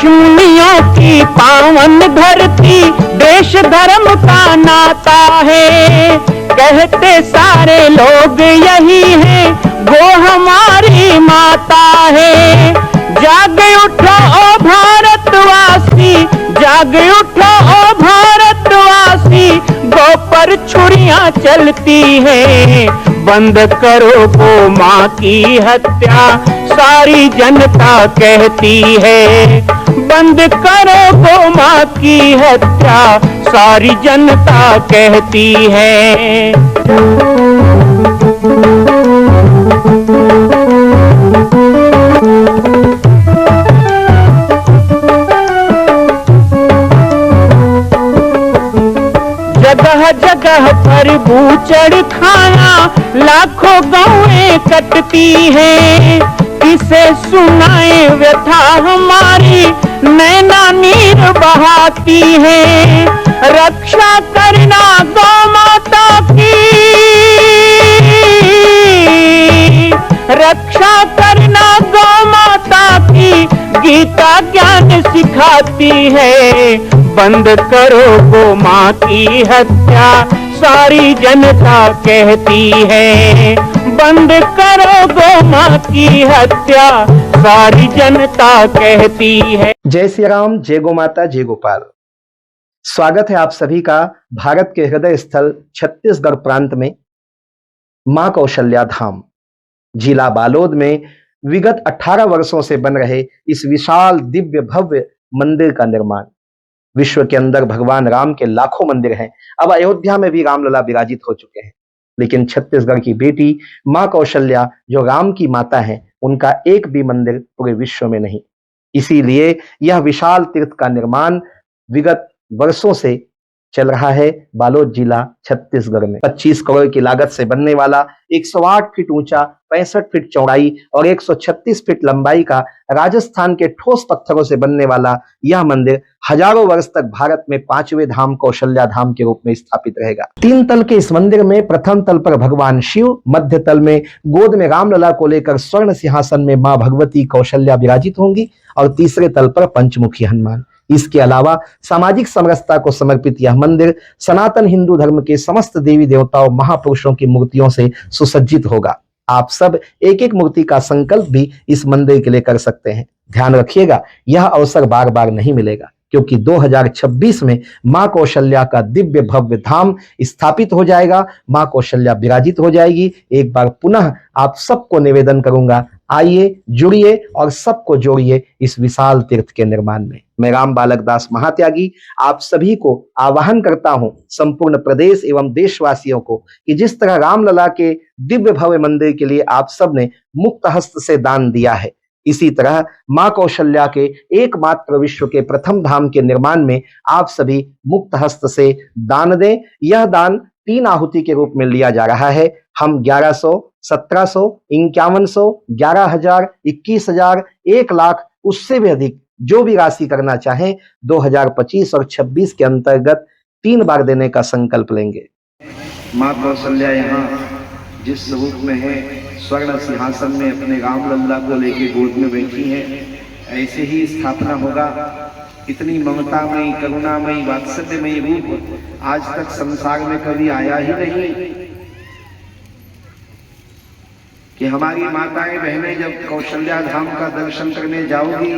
ऋषिमुनियों की पावन धरती, देश धर्म का नाता है। कहते सारे लोग यही है, वो हमारी माता है। जाग उठो ओ भारतवासी, जाग उठो ओ भारतवासी, गौ पर छुरियां चलती है। बंद करो गौ माँ की हत्या, सारी जनता कहती है। बंद करो गौ माँ की हत्या, सारी जनता कहती है। जगह जगह पर बूचड़ खाना, लाखों गौएं कटती हैं। किसे सुनाए व्यथा हमारी, नैना नीर बहाती है। रक्षा करना गौ माता की, रक्षा करना गौ माता की, गीता ज्ञान सिखाती है। बंद करो गौ माँ की हत्या, सारी जनता कहती है। बंद करो गौ माँ की हत्या, सारी जनता कहती है। जय श्री राम, जय गौ माता, जय गोपाल। स्वागत है आप सभी का भारत के हृदय स्थल छत्तीसगढ़ प्रांत में मां कौशल्या धाम जिला बालोद में विगत 18 वर्षों से बन रहे इस विशाल दिव्य भव्य मंदिर का निर्माण। विश्व के अंदर भगवान राम के लाखों मंदिर हैं। अब अयोध्या में भी रामलला विराजित हो चुके हैं, लेकिन छत्तीसगढ़ की बेटी मां कौशल्या जो राम की माता है, उनका एक भी मंदिर पूरे विश्व में नहीं। इसीलिए यह विशाल तीर्थ का निर्माण विगत वर्षों से चल रहा है बालोद जिला छत्तीसगढ़ में। 25 करोड़ की लागत से बनने वाला 108 फीट ऊंचा, 65 फीट चौड़ाई और 136 फीट लंबाई का राजस्थान के ठोस पत्थरों से बनने वाला यह मंदिर हजारों वर्ष तक भारत में 5वें धाम कौशल्या धाम के रूप में स्थापित रहेगा। 3 तल के इस मंदिर में प्रथम तल पर भगवान शिव, मध्य तल में गोद में रामलला को लेकर स्वर्ण सिंहासन में मां भगवती कौशल्या विराजित होंगी और तीसरे तल पर पंचमुखी हनुमान। इसके अलावा सामाजिक समरसता को समर्पित यह मंदिर सनातन हिंदू धर्म के समस्त देवी देवताओं महापुरुषों की मूर्तियों से सुसज्जित होगा। आप सब एक एक मूर्ति का संकल्प भी इस मंदिर के लिए कर सकते हैं। ध्यान रखिएगा, यह अवसर बार बार नहीं मिलेगा, क्योंकि 2026 में मां कौशल्या का दिव्य भव्य धाम स्थापित हो जाएगा। मां कौशल्या विराजित हो जाएगी। एक बार पुनः आप सबको निवेदन करूंगा, आइए, जुड़िए और सबको जोड़िए इस विशाल तीर्थ के निर्माण में। मैं राम बालक दास महात्यागी आप सभी को आह्वान करता हूं, संपूर्ण प्रदेश एवं देशवासियों को, कि जिस तरह रामलला के दिव्य भव्य मंदिर के लिए आप सब ने मुक्त हस्त से दान दिया है, इसी तरह मां कौशल्या के एकमात्र विश्व के प्रथम धाम के निर्माण में आप सभी मुक्त हस्त से दान दें। यह दान 3 आहुति के रूप में लिया जा रहा है। हम 1100, 1700, 5100, 11,000, 21,000, 1 लाख, उससे भी अधिक जो भी राशि करना चाहें 2025 और 26 के अंतर्गत 3 बार देने का संकल्प लेंगे। मां कौशल्या यहाँ जिस स्वरूप में है, स्वर्ण सिंहासन में अपने रामलला को लेके गोद में बैठी हैं, ऐसे ही स्थापना होगा। इतनी ममतामयी, करुणामयी, वात्सल्यमयी रूप आज तक संसार में कभी आया ही नहीं कि हमारी माताएं बहनें जब कौशल्या धाम का दर्शन करने जाओगी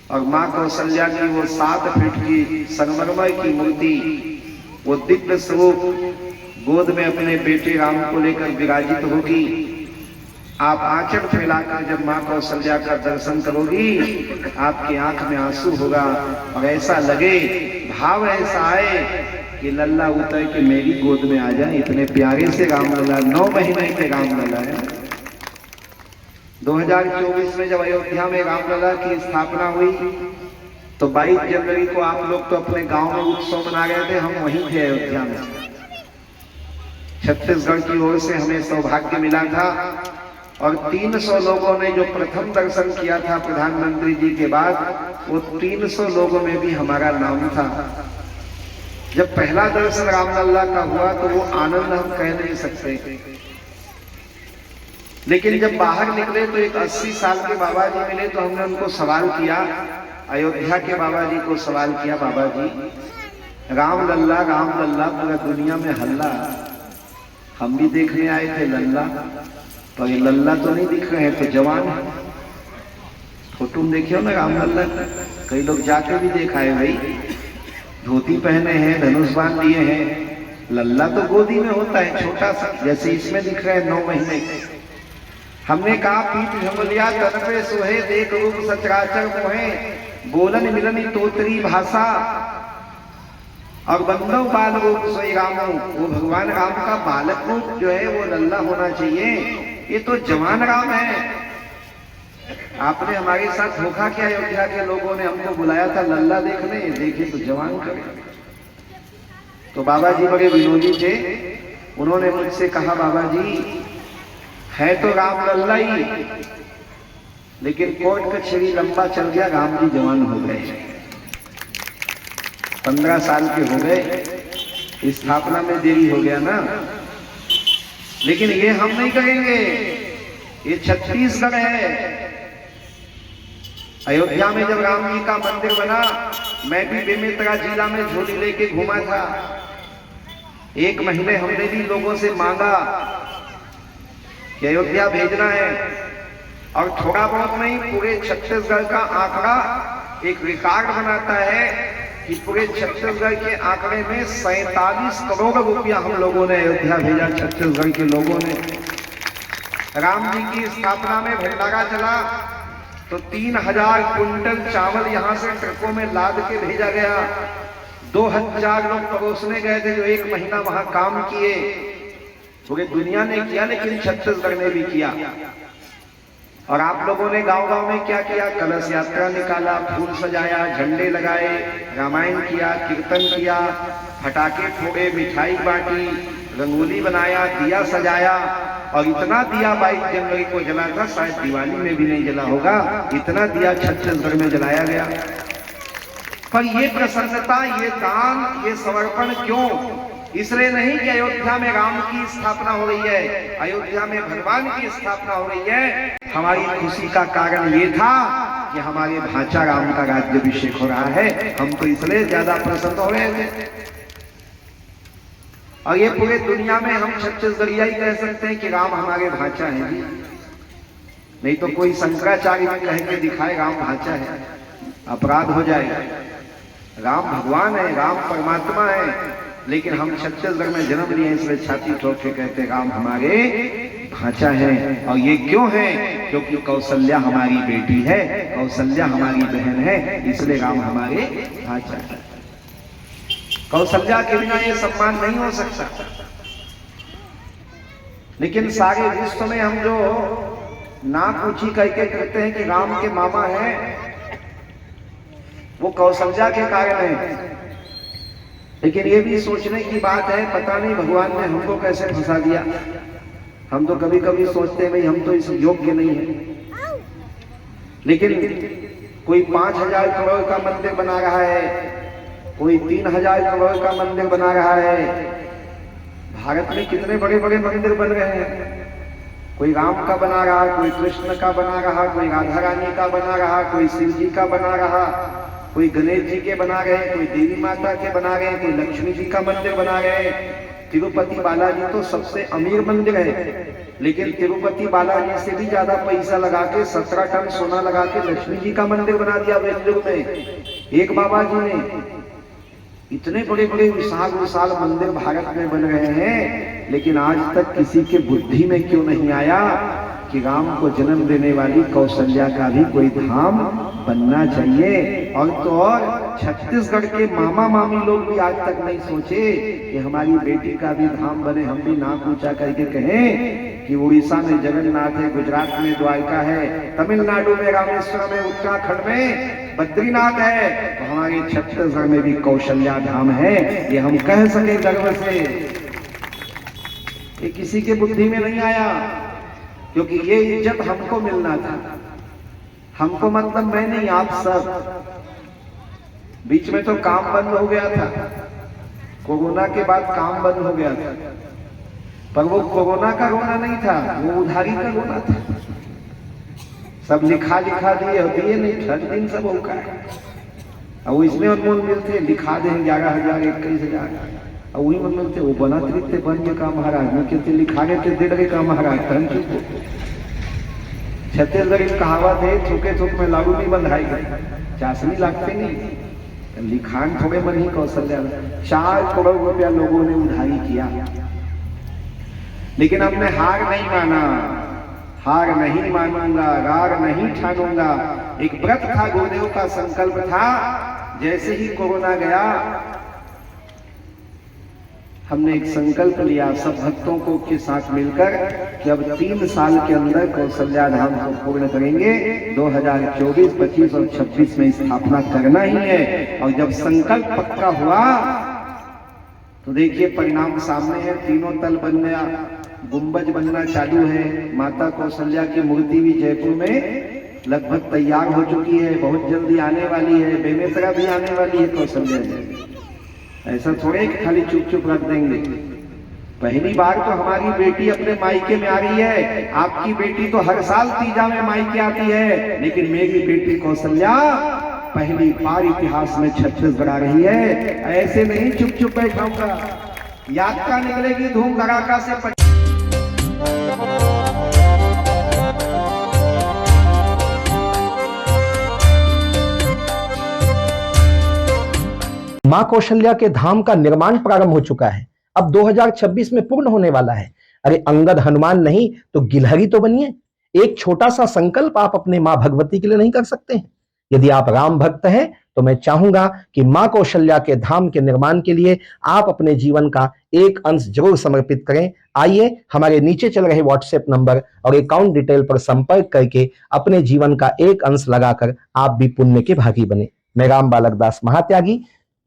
और मां कौशल्या की वो 7 फीट की संगमरमर की मूर्ति, वो दिव्य स्वरूप गोद में अपने बेटे राम को लेकर विराजित होगी। आप आंचल फैलाकर जब मां कौशल्या का दर्शन करोगी, आपकी आंख में आंसू होगा और ऐसा लगे, भाव ऐसा आए कि लल्ला उतर के मेरी गोद में आ जाए। इतने प्यारे से रामलला, 9 महीने के रामलला है। 2024 में जब अयोध्या में रामलला की स्थापना हुई तो 22 जनवरी को आप लोग तो अपने गांव में उत्सव मना रहे थे, हम वहीं थे अयोध्या में। छत्तीसगढ़ की ओर से हमें सौभाग्य मिला था और 300 लोगों ने जो प्रथम दर्शन किया था प्रधानमंत्री जी के बाद, वो 300 लोगों में भी हमारा नाम था। जब पहला दर्शन रामलला का हुआ तो वो आनंद हम कह नहीं सकते। लेकिन जब बाहर निकले तो एक 80 साल के बाबा जी मिले, तो हमने उनको सवाल किया, अयोध्या के बाबा जी को सवाल किया, बाबा जी राम लल्ला पूरा दुनिया में हल्ला, हम भी देखने आए थे लल्ला, तो ये लल्ला तो नहीं दिख रहे हैं, तो जवान है, फोटो में देखियो ना राम लल्ला, कई लोग जाके भी देखा है भाई, धोती पहने हैं, धनुष बाण लिए हैं, लल्ला तो गोदी में होता है छोटा सा, जैसे इसमें दिख रहे हैं 9 महीने। हमने कहा पीठ झमलिया तन पे सोहे, देख रूप सचराचर मोहे, बोलन मिलनी तोतरी भाषा, और बंदो बाल रूप सोई रामो, वो भगवान राम का बालक रूप जो है वो लल्ला होना चाहिए, ये तो जवान राम है। आपने हमारे साथ धोखा किया, अयोध्या के लोगों ने हमको बुलाया था लल्ला देखने, देखे तो जवान करे। तो बाबा जी बड़े विनोदी थे, उन्होंने मुझसे कहा बाबा जी है तो राम लल्ला ही, लेकिन कोर्ट कचहरी लंबा चल गया, राम जी जवान हो गए, 15 साल के हो गए, स्थापना में देरी हो गया ना। लेकिन ये हम नहीं करेंगे, ये छत्तीसगढ़ है। अयोध्या में जब राम जी का मंदिर बना, मैं भी बेमेतरा जिला में झोली लेके घूमा था, 1 महीने हमने भी लोगों से मांगा कि अयोध्या भेजना है, और थोड़ा बहुत नहीं, पूरे छत्तीसगढ़ का आंकड़ा एक रिकॉर्ड बनाता है कि पूरे छत्तीसगढ़ के आंकड़े में 47 करोड़ रुपया हम लोगों ने अयोध्या भेजा, छत्तीसगढ़ के लोगों ने। राम जी की स्थापना में भंडारा चला तो 3000 कुंटल चावल यहाँ से ट्रकों में लाद के भेजा गया, 2000 लोग परोसने गए थे जो 1 महीना वहां काम किए। पूरी दुनिया ने किया, लेकिन छत्तीसगढ़ ने भी किया। और आप लोगों ने गांव-गांव में क्या किया, कलश यात्रा निकाला, फूल सजाया, झंडे लगाए, रामायण किया, कीर्तन किया, फटाके फोड़े, मिठाई बांटी, रंगोली बनाया, दिया सजाया, और इतना दिया 22 जनवरी को जला था, शायद दिवाली में भी नहीं जला होगा, इतना दिया छत्तीसगढ़ में जलाया गया। पर ये प्रसन्नता, ये दान, ये समर्पण क्यों? इसलिए नहीं कि अयोध्या में राम की स्थापना हो रही है, अयोध्या में भगवान की स्थापना हो रही है। हमारी खुशी का कारण ये था कि हमारे भांचा राम का राज्याभिषेक हो रहा है, हम तो इसलिए ज्यादा प्रसन्न हो रहे थे। और ये पूरे दुनिया में हम छत्तीसगढ़िया ही कह सकते हैं कि राम हमारे भांचा है जी, नहीं तो कोई शंकराचार्य में कह के दिखाए राम भांचा है, अपराध हो जाएगा। राम भगवान है, राम परमात्मा है, लेकिन हम छत्तीसगढ़ में जन्म लिए इसलिए छाती ठोक के कहते राम हमारे भांचा है। और ये क्यों है? क्योंकि कौशल्या हमारी बेटी है, कौशल्या हमारी बहन है, इसलिए राम हमारे भांचा है। कौशल्या के बिना ये सम्मान नहीं हो सकता। लेकिन सारे विश्व में हम जो नाक ऊंची करके कहते हैं कि राम के मामा हैं, वो कौशल्या के कारण है। लेकिन ये भी सोचने की बात है, पता नहीं भगवान ने हमको कैसे फंसा दिया। हम तो कभी कभी सोचते हैं भाई हम तो इस योग्य नहीं है, लेकिन कोई 5000 करोड़ का मंदिर बना रहा है, कोई 3000 करोड़ का मंदिर बना रहा है। भारत में कितने बड़े बड़े मंदिर बन रहे हैं, कोई राम का बना रहा, कोई कृष्ण का बना रहा, कोई राधा रानी का बना रहा, कोई शिव जी का बना रहा, कोई गणेश जी के बना रहे, कोई देवी माता के बना रहे, कोई लक्ष्मी जी का मंदिर बना रहे। तिरुपति बालाजी तो सबसे अमीर मंदिर है, लेकिन तिरुपति बालाजी से भी ज्यादा पैसा लगा के 17 टन सोना लगा के लक्ष्मी जी का मंदिर बना दिया बेंगलुरु में एक बाबा जी ने। इतने बड़े बड़े विशाल विशाल मंदिर भारत में बन रहे हैं, लेकिन आज तक किसी के बुद्धि में क्यों नहीं आया कि राम को जन्म देने वाली कौशल्या का भी कोई धाम बनना चाहिए। और तो और छत्तीसगढ़ के मामा मामी लोग भी आज तक नहीं सोचे कि हमारी बेटी का भी धाम बने। हम भी नाक ऊंचा करके कहें कि उड़ीसा में जगन्नाथ है, गुजरात में द्वारका है, तमिलनाडु में रामेश्वरम है, उत्तराखंड में बद्रीनाथ है, तो हमारे छत्तीसगढ़ में भी कौशल्या धाम है। ये हम कह सके गर्व से। ये किसी के बुद्धि में नहीं आया, क्योंकि ये इज्जत हमको मिलना था। हमको मतलब मैं नहीं, आप सब। बीच में तो काम बंद हो गया था, कोरोना के बाद काम बंद हो गया था। पर वो कोरोना का रोना नहीं था, वो उधारी का रोना था। सब लिखा दिए होती है नहीं, 6 दिन सब होगा। और वो इसमें अनमोल मिलते लिखा दे 11,000 21,000, और वही मन मिलते वो बना तरीके बन के का महाराज में कहते लिखा गए थे 1.5 का महाराज तन चुप। छत्तीसगढ़ की कहावत है, थूके थूक में लागू नहीं बंधाएगा, चाशनी लागते नहीं। लिखान थोड़े मन ही कौशल्या 4 करोड़ रुपया लोगों ने उधारी किया, लेकिन हमने हार नहीं माना। हार नहीं मानूंगा, रार नहीं ठानूंगा। एक व्रत था, गुरुदेव का संकल्प था। जैसे ही कोरोना गया, हमने एक संकल्प लिया सब भक्तों को के साथ मिलकर कि अब 3 साल के अंदर कौशल्या धाम को पूर्ण करेंगे। 2024, 25 और 26 में स्थापना करना ही है। और जब संकल्प पक्का हुआ तो देखिए परिणाम सामने है। 3 तल बन गया, गुंबज बनना चालू है। माता कौशल्या की मूर्ति भी जयपुर में लगभग तैयार हो चुकी है, बहुत जल्दी आने वाली है। बेमेतरा भी आने वाली है कौशल्या जी। ऐसा थोड़े कि खाली चुप चुप रख देंगे। पहली बार तो हमारी बेटी अपने मायके में आ रही है। आपकी बेटी तो हर साल तीजा में मायके आती है, लेकिन मेरी बेटी कौशल्या पहली बार इतिहास में छत्तीसगढ़ आ रही है। ऐसे नहीं चुप चुप बैठाऊंगा, यात्रा निकलेगी धूम धड़ाका से। मां कौशल्या के धाम का निर्माण प्रारंभ हो चुका है, अब 2026 में पूर्ण होने वाला है। अरे अंगद हनुमान नहीं तो गिलहरी तो बनिए। एक छोटा सा संकल्प आप अपने मां भगवती के लिए नहीं कर सकते हैं? यदि आप राम भक्त हैं तो मैं चाहूंगा कि मां कौशल्या के धाम के निर्माण के लिए आप अपने जीवन का एक अंश जरूर समर्पित करें। आइए हमारे नीचे चल रहे व्हाट्सएप नंबर और अकाउंट डिटेल पर संपर्क करके अपने जीवन का एक अंश लगाकर आप भी पुण्य के भागी बने। मैं राम बालक दास महात्यागी,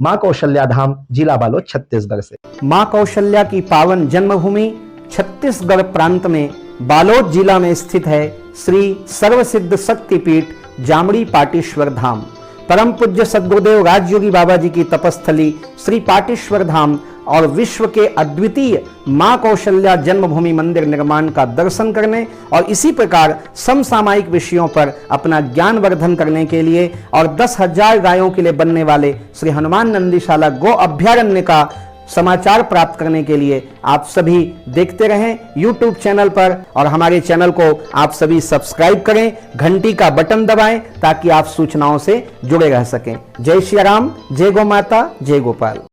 मां कौशल्या धाम, जिला बालोद, छत्तीसगढ़ से। मां कौशल्या की पावन जन्मभूमि छत्तीसगढ़ प्रांत में बालोद जिला में स्थित है श्री सर्वसिद्ध शक्तिपीठ जामड़ी पाटेश्वर धाम। परम पूज्य सद्गुरुदेव राजयोगी बाबा जी की तपस्थली श्री पाटेश्वर धाम और विश्व के अद्वितीय मां कौशल्या जन्मभूमि मंदिर निर्माण का दर्शन करने और इसी प्रकार समसामयिक विषयों पर अपना ज्ञानवर्धन करने के लिए और 10,000 गायों के लिए बनने वाले श्री हनुमान नंदीशाला गो अभ्यारण्य का समाचार प्राप्त करने के लिए आप सभी देखते रहें YouTube चैनल पर, और हमारे चैनल को आप सभी सब्सक्राइब करें, घंटी का बटन दबाएं ताकि आप सूचनाओं से जुड़े रह सकें। जय श्री राम, जय गौ माता, जय गोपाल।